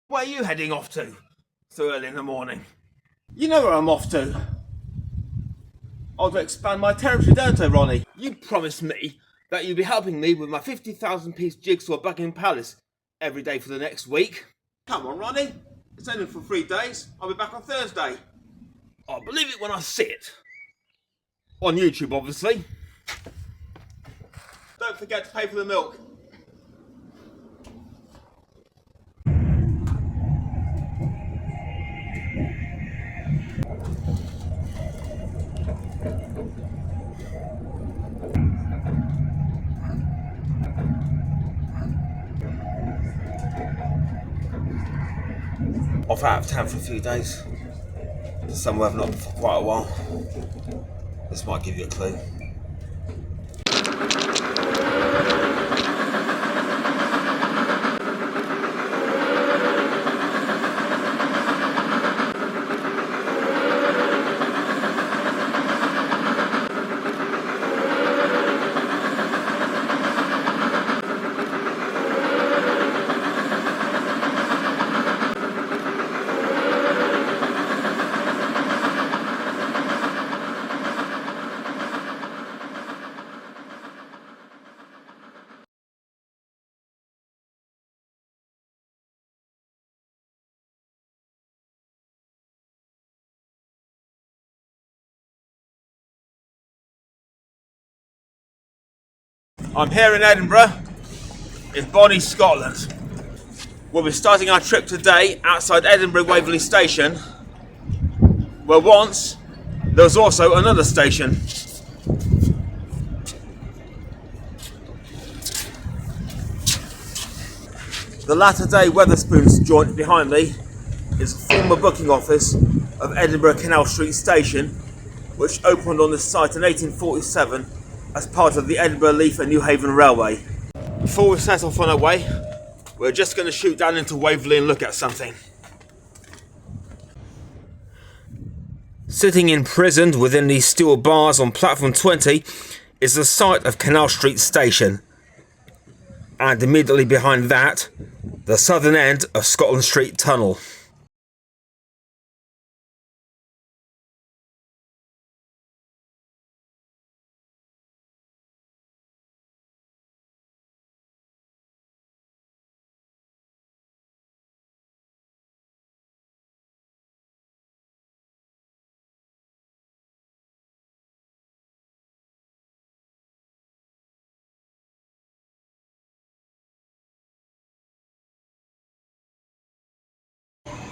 Where are you heading off to so early in the morning? You know where I'm off to. I want to expand my territory, don't I, Ronnie? You promised me that you'd be helping me with my 50,000-piece jigsaw at Buckingham Palace every day for the next week. Come on, Ronnie. It's only for 3 days. I'll be back on Thursday. I'll believe it when I see it. On YouTube, obviously. Don't forget to pay for the milk. Off out of town for a few days. Somewhere I've not been for quite a while. This might give you a clue. I'm here in Edinburgh, in Bonnie, Scotland. We'll be starting our trip today outside Edinburgh Waverley Station, where once there was also another station. The latter-day Wetherspoons joint behind me is a former booking office of Edinburgh Canal St, which opened on this site in 1847 as part of the Edinburgh, Leith and Newhaven Railway. Before we set off on our way, we're just going to shoot down into Waverley and look at something. Sitting imprisoned within these steel bars on platform 20 is the site of Canal Street Station, and immediately behind that, the southern end of Soctland Street Tunnel.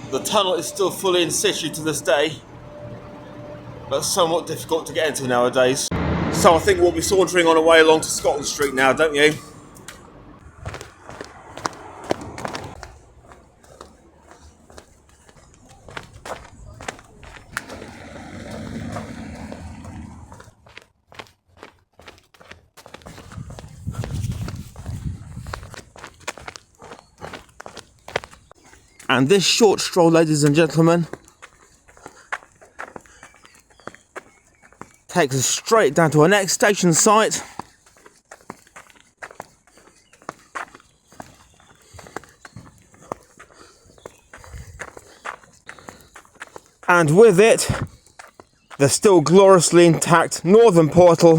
The tunnel is still fully in situ to this day, but somewhat difficult to get into nowadays. So I think we'll be sauntering on our way along to Soctland Street now, don't you? And this short stroll, ladies and gentlemen, takes us straight down to our next station site. And with it, the still gloriously intact northern portal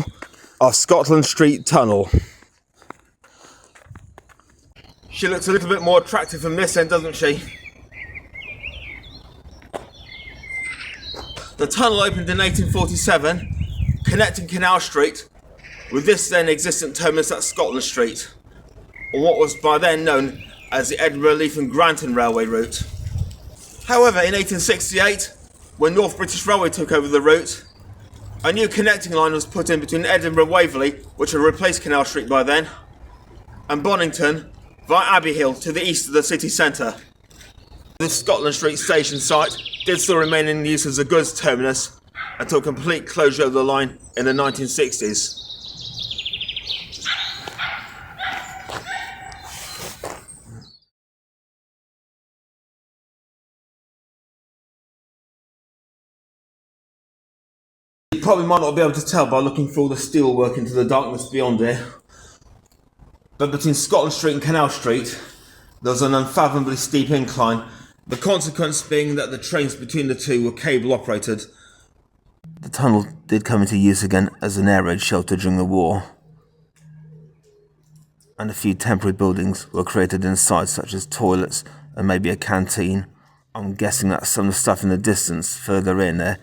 of Soctland Street Tunnel. She looks a little bit more attractive from this end, doesn't she? The tunnel opened in 1847, connecting Canal Street with this then existent terminus at Soctland Street, on what was by then known as the Edinburgh, Leith and Granton railway route. However, in 1868, when North British Railway took over the route, a new connecting line was put in between Edinburgh and Waverley, which had replaced Canal Street by then, and Bonnington via Abbeyhill to the east of the city centre. This Soctland Street station site did still remain in use as a goods terminus until complete closure of the line in the 1960s. You probably might not be able to tell by looking through all the steel work into the darkness beyond here, but between Soctland Street and Canal Street There was an unfathomably steep incline, the consequence being that the trains between the two were cable operated. The tunnel did come into use again as an air raid shelter during the war, and a few temporary buildings were created inside, such as toilets and maybe a canteen. I'm guessing that some of the stuff in the distance further in there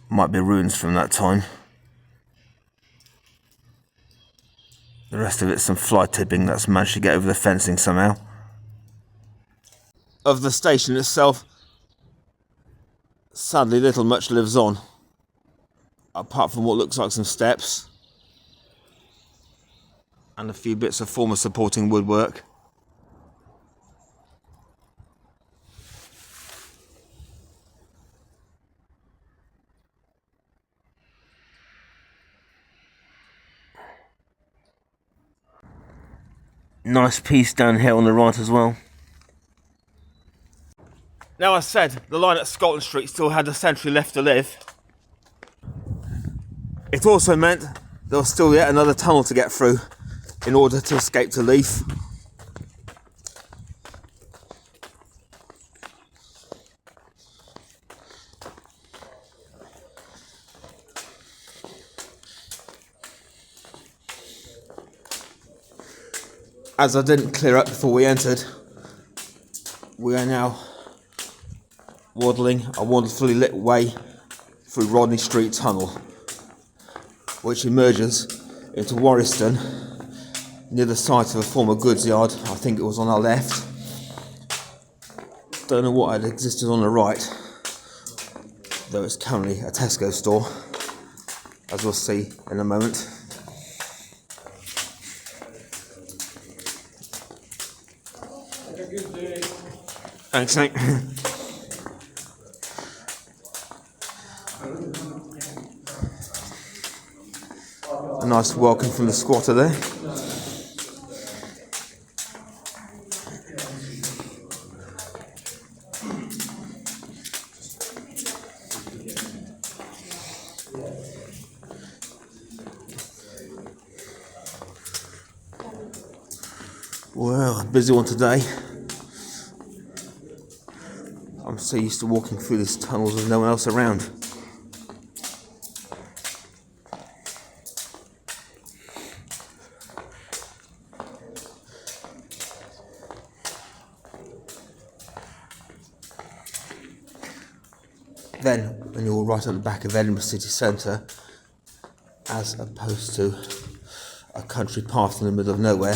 might be ruins from that time. The rest of it's some fly tipping that's managed to get over the fencing somehow. Of the station itself, sadly little much lives on, apart from what looks like some steps and a few bits of former supporting woodwork. Nice piece down here on the right as well. Now, I said the line at Soctland Street still had a century left to live. It also meant there was still yet another tunnel to get through in order to escape to Leith. As I didn't clear up before we entered, we are now waddling a wonderfully lit way through Rodney Street Tunnel, which emerges into Warriston near the site of a former goods yard. I think it was on our left. Don't know what had existed on the right, though it's currently a Tesco store, as we'll see in a moment. Thanks, mate. A nice welcome from the squatter there. Well, a busy one today. I'm so used to walking through these tunnels with no one else around. Then, when you're right at the back of Edinburgh city centre, as opposed to a country path in the middle of nowhere,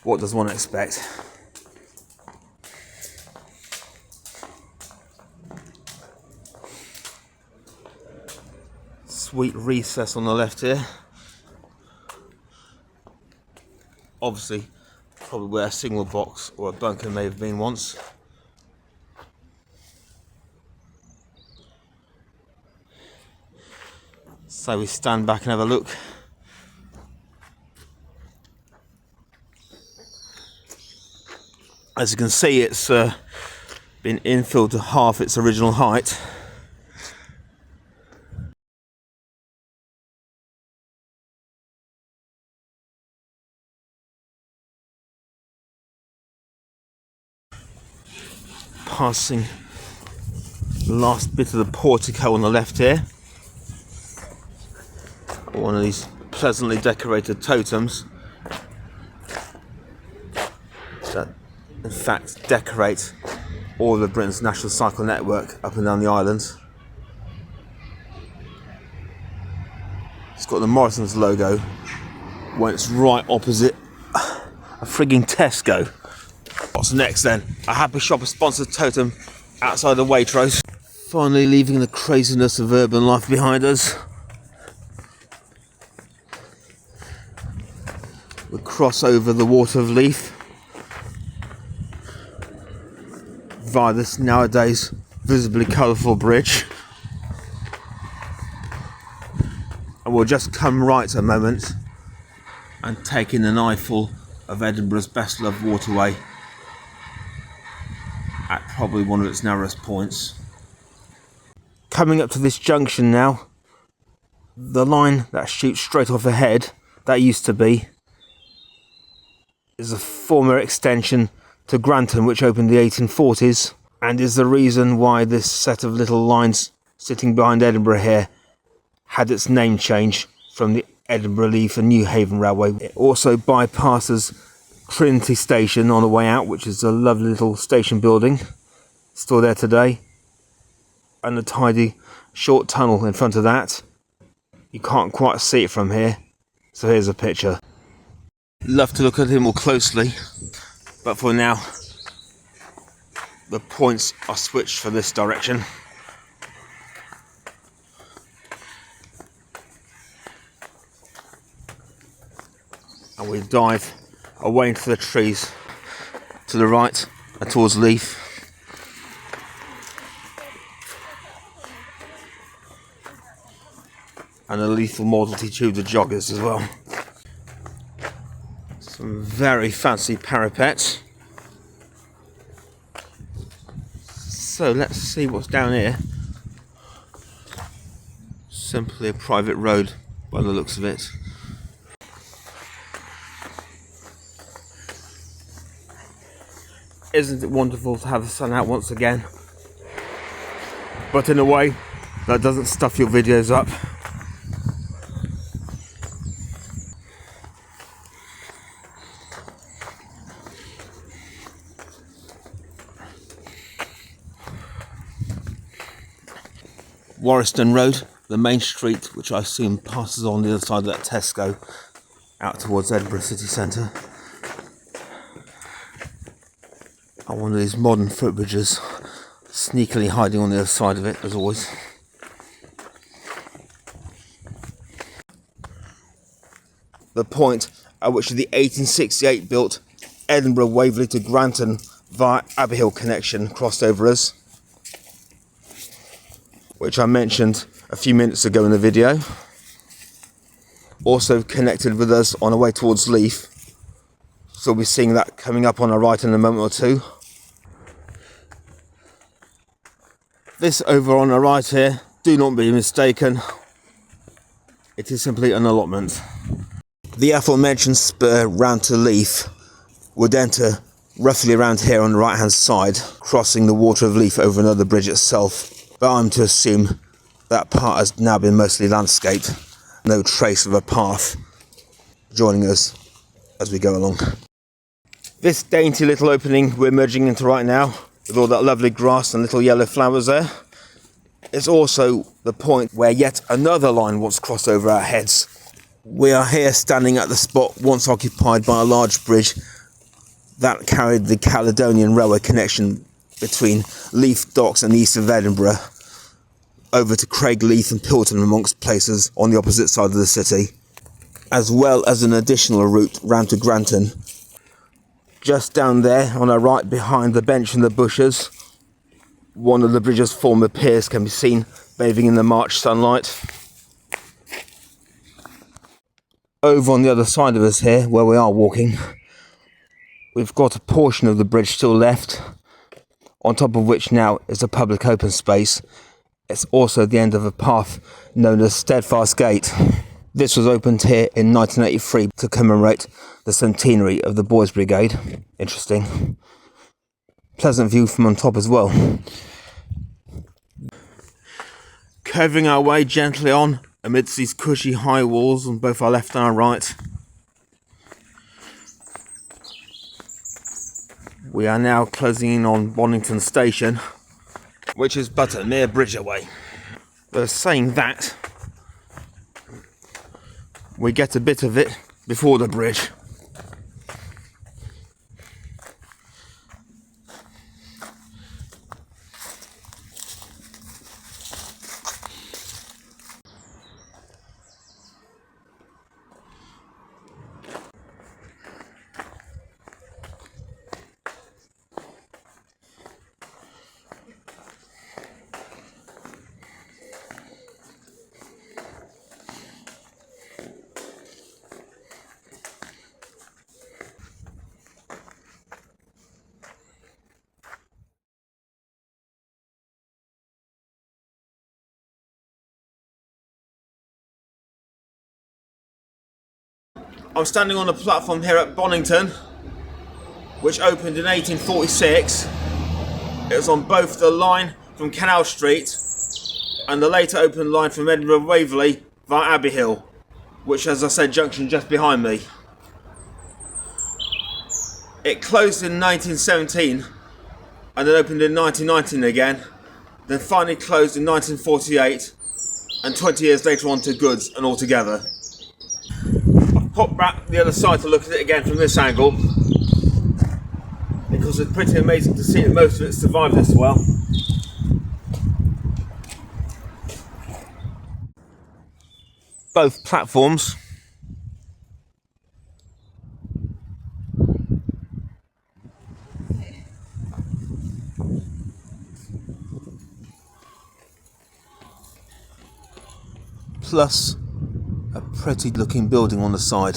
what does one expect? Sweet recess on the left here. Obviously, probably where a signal box or a bunker may have been once. So we stand back and have a look. As you can see, it's been infilled to half its original height. Passing the last bit of the portico on the left here. One of these pleasantly decorated totems that in fact decorate all of Britain's national cycle network up and down the island. It's got the Morrison's logo when it's right opposite a frigging Tesco. What's next then? A Happy Shopper sponsored totem outside the Waitrose. Finally leaving the craziness of urban life behind us. We cross over the water of Leith via this nowadays visibly colourful bridge, and we'll just come right a moment and take in an eyeful of Edinburgh's best loved waterway at probably one of its narrowest points. Coming up to this junction now, the line that shoots straight off ahead, that used to be is a former extension to Granton, which opened in the 1840s, and is the reason why this set of little lines sitting behind Edinburgh here had its name change from the Edinburgh Leith and Newhaven Railway. It also bypasses Trinity Station on the way out, which is a lovely little station building, still there today, and a tidy short tunnel in front of that. You can't quite see it from here, so here's a picture. Love to look at it more closely, but for now the points are switched for this direction. And we dive away into the trees to the right and towards Leith. And a lethal multitude of joggers as well. Some very fancy parapets. So let's see what's down here. Simply a private road by the looks of it. Isn't it wonderful to have the sun out once again? But in a way that doesn't stuff your videos up. Warriston Road, the main street, which I assume passes on the other side of that Tesco out towards Edinburgh city centre. And one of these modern footbridges sneakily hiding on the other side of it, as always. The point at which the 1868 built Edinburgh Waverley to Granton via Abbeyhill connection crossed over us, which I mentioned a few minutes ago in the video. Also connected with us on our way towards Leith, so we'll be seeing that coming up on our right in a moment or two. This over on the right here, do not be mistaken, it is simply an allotment. The aforementioned spur round to Leith would enter roughly around here on the right hand side, crossing the water of Leith over another bridge itself. But I'm to assume that part has now been mostly landscaped. No trace of a path joining us as we go along. This dainty little opening we're merging into right now, with all that lovely grass and little yellow flowers there, is also the point where yet another line once crossed over our heads. We are here standing at the spot once occupied by a large bridge that carried the Caledonian Railway connection between Leith Docks and the east of Edinburgh over to Craigleith and Pilton, amongst places on the opposite side of the city, as well as an additional route round to Granton. Just down there on our right, behind the bench and the bushes, one of the bridge's former piers can be seen bathing in the March sunlight. Over on the other side of us here, where we are walking, we've got a portion of the bridge still left, on top of which now is a public open space. It's also the end of a path known as Steadfast Gate. This was opened here in 1983 to commemorate the centenary of the Boys Brigade. Interesting. Pleasant view from on top as well. Curving our way gently on amidst these cushy high walls on both our left and our right. We are now closing in on Bonington Station, which is but a mere bridge away. But saying that, we get a bit of it before the bridge. I'm standing on the platform here at Bonnington, which opened in 1846. It was on both the line from Canal Street and the later opened line from Edinburgh Waverley via Abbeyhill, which, as I said, junction just behind me. It closed in 1917 and then opened in 1919 again, then finally closed in 1948 and 20 years later on to goods and all together. I've popped back the other side to look at it again from this angle because it's pretty amazing to see that most of it survived this well. Both platforms plus a pretty looking building on the side.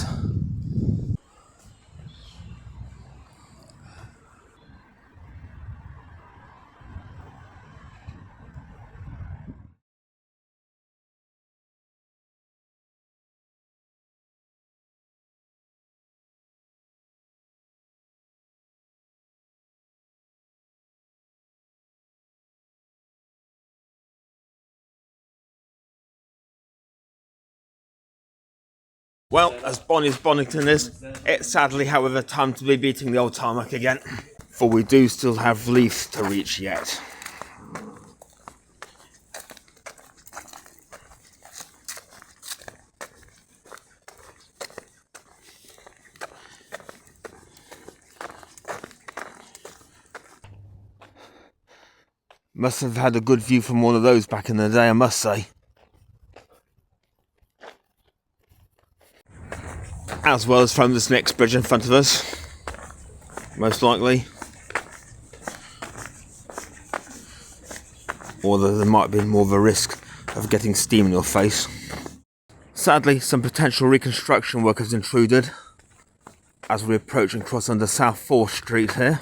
Well, as bonny as Bonnington is, it's sadly, however, time to be beating the old tarmac again. For we do still have Leith to reach yet. Must have had a good view from one of those back in the day, I must say. As well as from this next bridge in front of us, most likely. Although there might be more of a risk of getting steam in your face. Sadly, some potential reconstruction work has intruded as we approach and cross under South 4th Street here.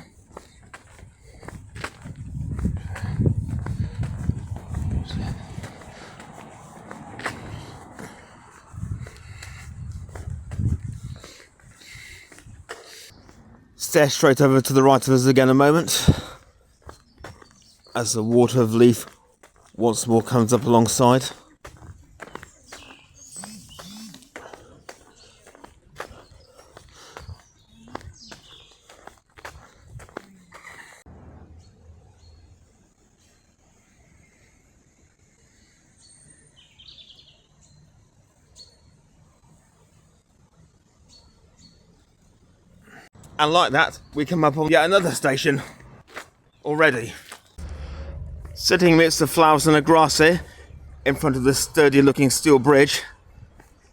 Stare straight over to the right of us again a moment as the water of Leith once more comes up alongside. And like that, we come up on yet another station already. Sitting amidst the flowers and the grass here, in front of this sturdy looking steel bridge,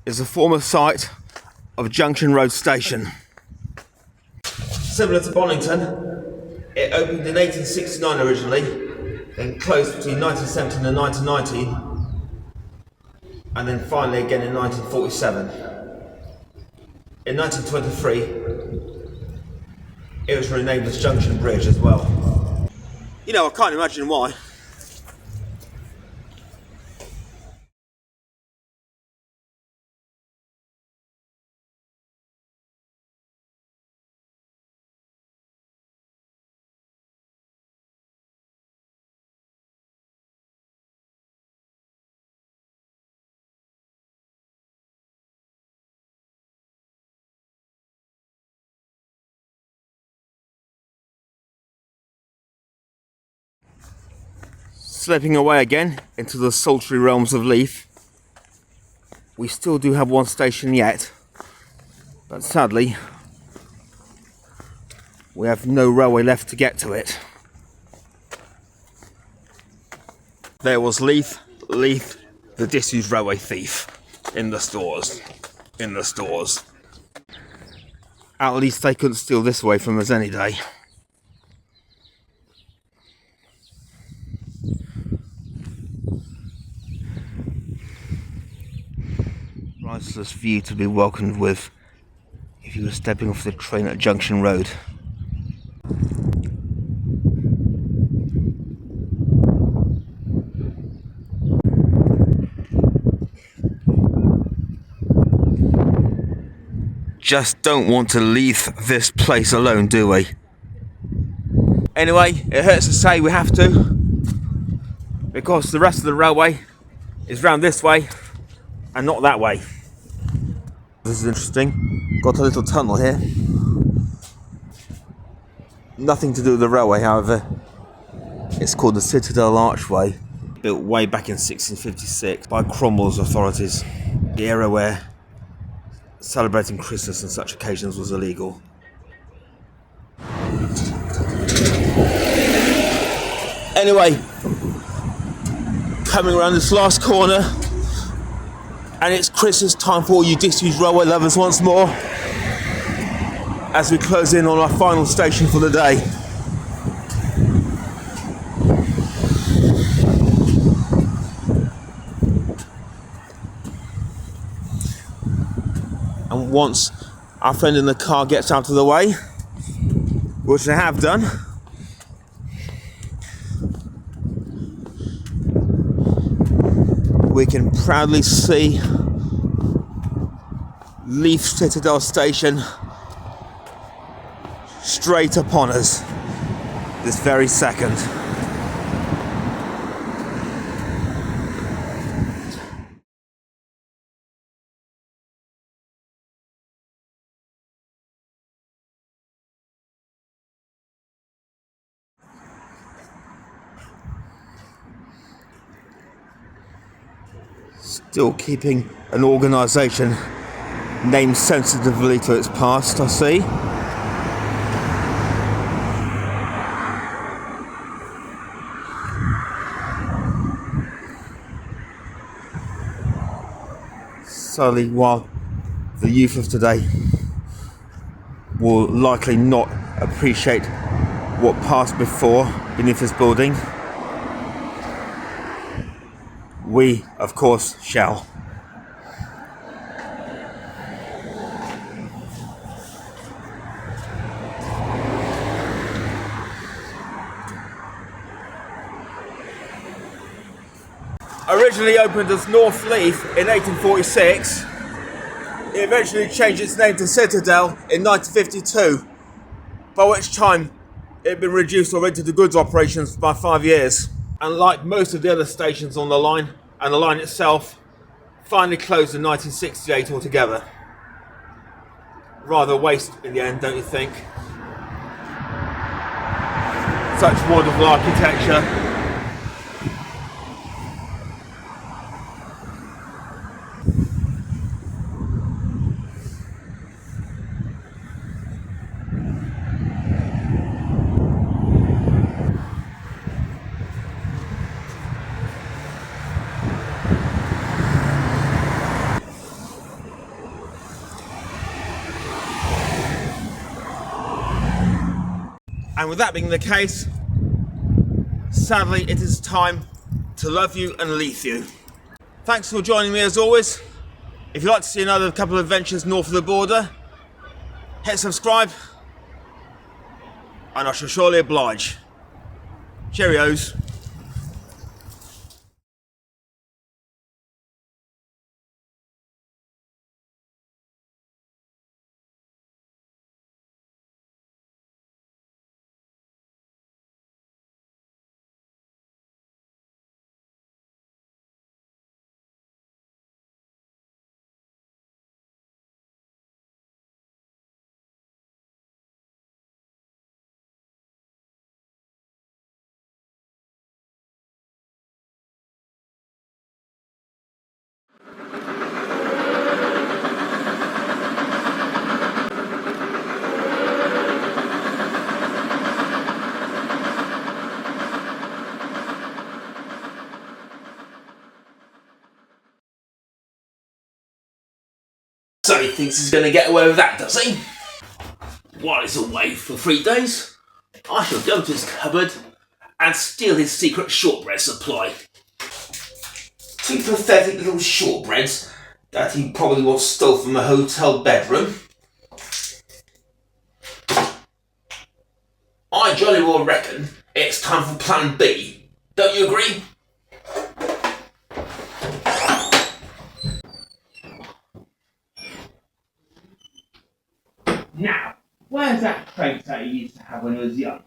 is the former site of Junction Road Station. Similar to Bonnington, it opened in 1869 originally, then closed between 1917 and 1919, and then finally again in 1947. In 1923, it was renamed as Junction Bridge as well. You know, I can't imagine why. Slipping away again into the sultry realms of Leith. We still do have one station yet, but sadly we have no railway left to get to it. There was Leith, the disused railway thief, in the stores. At least they couldn't steal this away from us any day. Priceless view to be welcomed with if you were stepping off the train at Junction Road. Just don't want to leave this place alone, do we? Anyway, it hurts to say we have to, because the rest of the railway is round this way and not that way. This is interesting. Got a little tunnel here. Nothing to do with the railway, however. It's called the Citadel Archway, built way back in 1656 by Cromwell's authorities, the era where celebrating Christmas and such occasions was illegal. Anyway, coming around this last corner, and it's Christmas time for all you disused railway lovers once more, as we close in on our final station for the day. And once our friend in the car gets out of the way, which they have done, we can proudly see Leith Citadel Station straight upon us this very second. Still keeping an organisation named sensitively to its past, I see. Sadly, while the youth of today will likely not appreciate what passed before beneath this building, we, of course, shall. Originally opened as North Leith in 1846, it eventually changed its name to Citadel in 1952, by which time it had been reduced already to the goods operations by 5 years. And like most of the other stations on the line, and the line itself, finally closed in 1968 altogether. Rather a waste in the end, don't you think? Such wonderful architecture. And with that being the case, sadly it is time to love you and leave you. Thanks for joining me as always. If you'd like to see another couple of adventures north of the border, hit subscribe and I shall surely oblige. Cheerios. So he thinks he's going to get away with that, does he? While he's away for 3 days, I shall go to his cupboard and steal his secret shortbread supply. 2 pathetic little shortbreads that he probably once stole from a hotel bedroom. I jolly well reckon it's time for plan B. Don't you agree? Now, where's that crate that he used to have when he was young?